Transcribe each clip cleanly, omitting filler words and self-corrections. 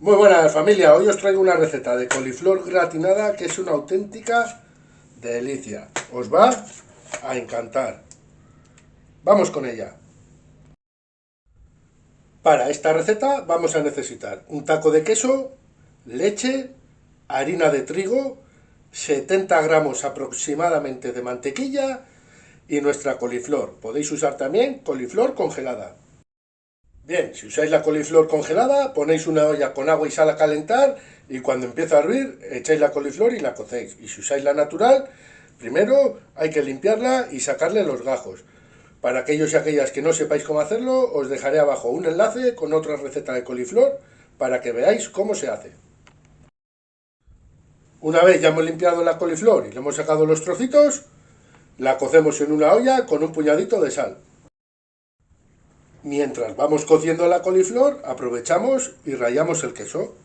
Muy buenas familia, hoy os traigo una receta de coliflor gratinada que es una auténtica delicia. Os va a encantar. Vamos con ella. Para esta receta vamos a necesitar un taco de queso, leche, harina de trigo, 70 gramos aproximadamente de mantequilla y nuestra coliflor. Podéis usar también coliflor congelada. Bien, si usáis la coliflor congelada, ponéis una olla con agua y sal a calentar y cuando empieza a hervir, echáis la coliflor y la cocéis. Y si usáis la natural, primero hay que limpiarla y sacarle los gajos. Para aquellos y aquellas que no sepáis cómo hacerlo, os dejaré abajo un enlace con otra receta de coliflor para que veáis cómo se hace. Una vez ya hemos limpiado la coliflor y le hemos sacado los trocitos, la cocemos en una olla con un puñadito de sal. Mientras vamos cociendo la coliflor, aprovechamos y rallamos el queso.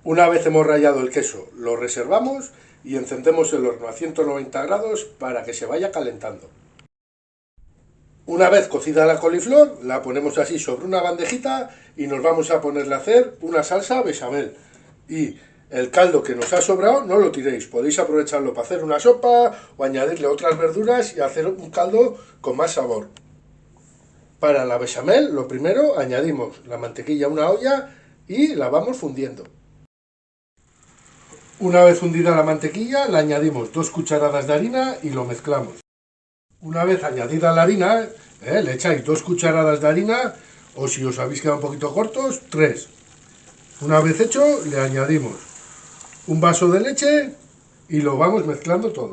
Una vez hemos rallado el queso, lo reservamos y encendemos el horno a 190 grados para que se vaya calentando. Una vez cocida la coliflor, la ponemos así sobre una bandejita y nos vamos a ponerle a hacer una salsa bechamel. Y el caldo que nos ha sobrado no lo tiréis, podéis aprovecharlo para hacer una sopa o añadirle otras verduras y hacer un caldo con más sabor. Para la bechamel, lo primero, añadimos la mantequilla a una olla y la vamos fundiendo. Una vez fundida la mantequilla, le añadimos 2 cucharadas de harina y lo mezclamos. Una vez añadida la harina, le echáis 2 cucharadas de harina, o si os habéis quedado un poquito cortos, 3. Una vez hecho, le añadimos un vaso de leche y lo vamos mezclando todo.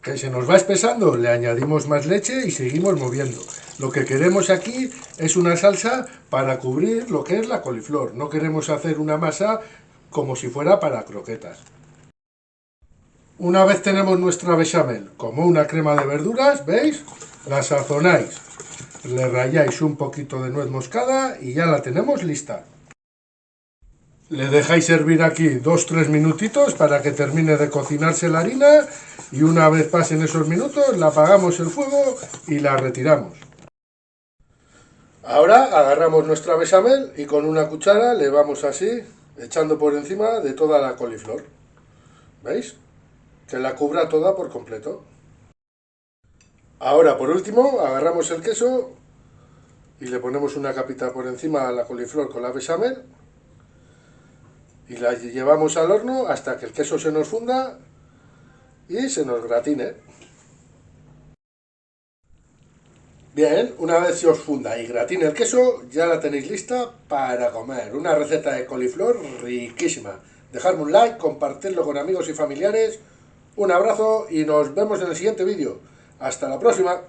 Que se nos va espesando, le añadimos más leche y seguimos moviendo. Lo que queremos aquí es una salsa para cubrir lo que es la coliflor. No queremos hacer una masa como si fuera para croquetas. Una vez tenemos nuestra bechamel como una crema de verduras, ¿veis? La sazonáis, le ralláis un poquito de nuez moscada y ya la tenemos lista. Le dejáis hervir aquí 2-3 minutitos para que termine de cocinarse la harina y una vez pasen esos minutos la apagamos el fuego y la retiramos. Ahora agarramos nuestra bechamel y con una cuchara le vamos así echando por encima de toda la coliflor. ¿Veis? Que la cubra toda por completo. Ahora por último agarramos el queso y le ponemos una capita por encima a la coliflor con la bechamel y la llevamos al horno hasta que el queso se nos funda y se nos gratine. Bien, una vez se os funda y gratine el queso, ya la tenéis lista para comer. Una receta de coliflor riquísima. Dejadme un like, compartidlo con amigos y familiares. Un abrazo y nos vemos en el siguiente vídeo. Hasta la próxima.